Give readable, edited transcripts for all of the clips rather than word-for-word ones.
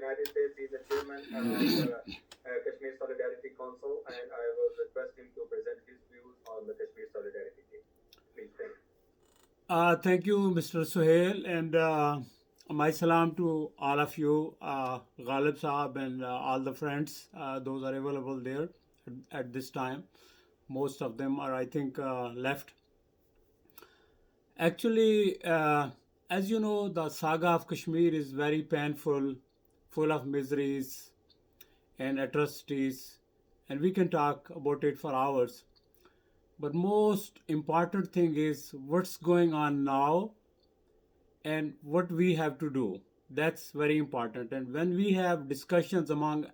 United States. He's the chairman of the Kashmir Solidarity Council, and I will request him to present his views on the Kashmir Solidarity Day. Please, thank you. Thank you, Mr. Suhail, and my salam to all of you, Ghalib Saab, and all the friends. Those are available there at this time. Most of them are, I think, left. Actually, as you know, the saga of Kashmir is very painful, full of miseries and atrocities, and we can talk about it for hours. But most important thing is what's going on now and what we have to do. That's very important. And when we have discussions among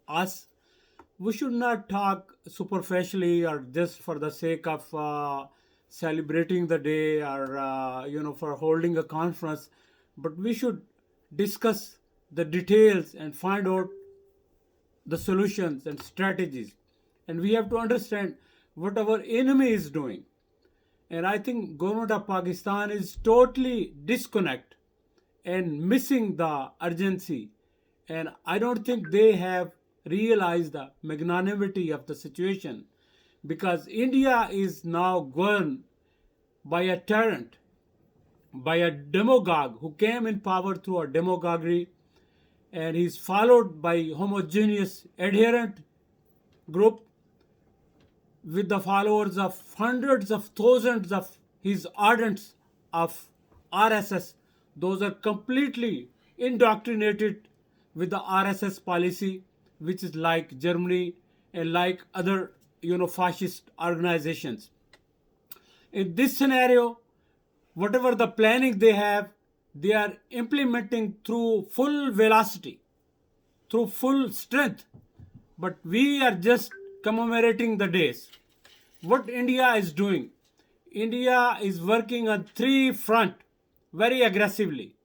us, we should not talk superficially or just for the sake of celebrating the day or for holding a conference, but we should discuss the details and find out the solutions and strategies. And we have to understand what our enemy is doing. And I think government of Pakistan is totally disconnect and missing the urgency. And I don't think they have realized the magnanimity of the situation, because India is now governed by a tyrant, by a demagogue who came in power through a demagoguery, and he's followed by homogeneous adherent group with the followers of hundreds of thousands of his ardents of RSS. Those are completely indoctrinated with the RSS policy, which is like Germany and like other fascist organizations. In this scenario, whatever the planning they have, they are implementing through full velocity, through full strength. But we are just commemorating the days. What India is doing, India is working on three fronts very aggressively,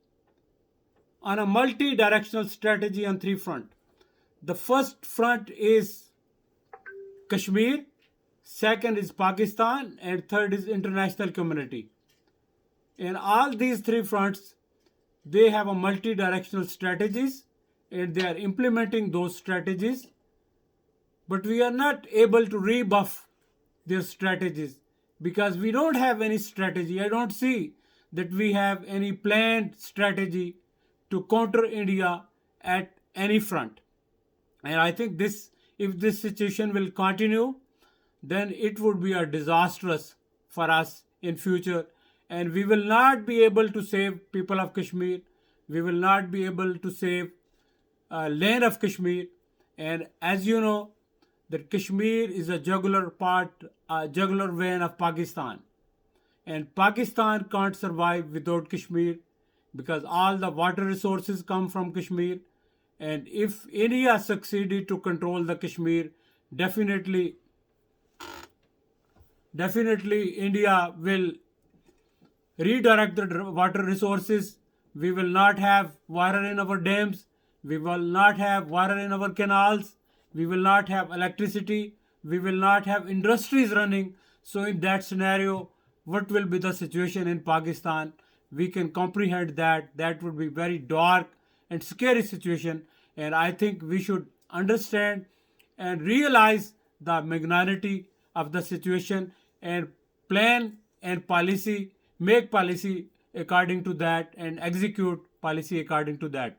on a multi-directional strategy on three fronts. The first front is Kashmir, second is Pakistan, and third is international community. In all these three fronts, they have a multi-directional strategies, and they are implementing those strategies. But we are not able to rebuff their strategies because we don't have any strategy. I don't see that we have any planned strategy to counter India at any front. And I think if this situation will continue, then it would be a disastrous for us in future, and we will not be able to save people of Kashmir. We will not be able to save land of Kashmir. And as you know, that Kashmir is a jugular vein of Pakistan, and Pakistan can't survive without Kashmir because all the water resources come from Kashmir. And if India succeeded to control the Kashmir, definitely India will redirect the water resources. We will not have water in our dams. We will not have water in our canals. We will not have electricity. We will not have industries running. So in that scenario, what will be the situation in Pakistan? We can comprehend that. That would be very dark and scary situation. And I think we should understand and realize the magnanimity of the situation and plan and policy, make policy according to that and execute policy according to that.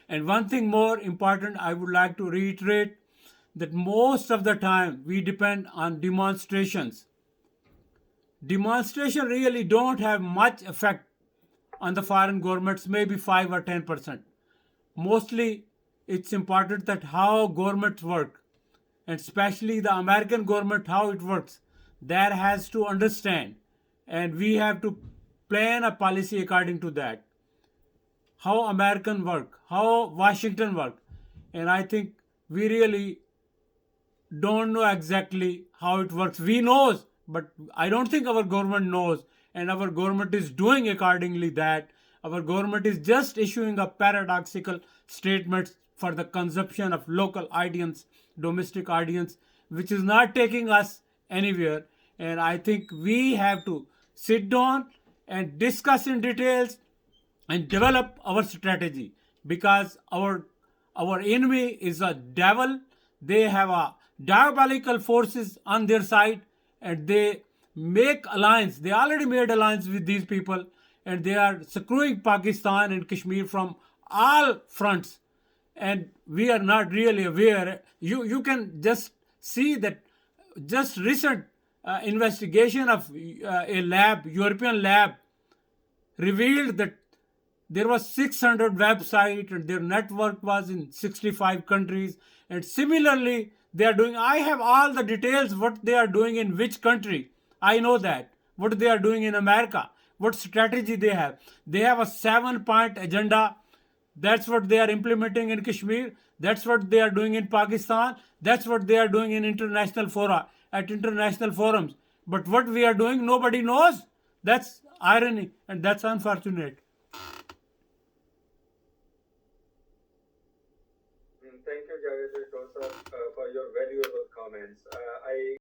And one thing more important, I would like to reiterate that most of the time we depend on demonstrations. Demonstration really don't have much effect on the foreign governments, maybe 5 or 10%. Mostly it's important that how governments work, and especially the American government, how it works. That has to understand, and we have to plan a policy according to that. How American work, how Washington work. And I think we really don't know exactly how it works. We know, but I don't think our government knows, and our government is doing accordingly that. Our government is just issuing a paradoxical statements for the consumption of local audience, domestic audience, which is not taking us anywhere. And I think we have to sit down and discuss in details and develop our strategy, because our enemy is a devil. They have a diabolical forces on their side, and they make alliance. They already made alliance with these people, and they are screwing Pakistan and Kashmir from all fronts. And we are not really aware. You can just see that just recent investigation of a lab, European lab, revealed that there was 600 website and their network was in 65 countries. And similarly they are doing, I have all the details what they are doing in which country. I know that what they are doing in America, what strategy they have a 7 point agenda. That's what they are implementing in Kashmir. That's what they are doing in Pakistan. That's what they are doing in international fora, at international forums. But what we are doing, nobody knows. That's irony, and that's unfortunate. Thank you, Javed Sir, for your valuable comments. I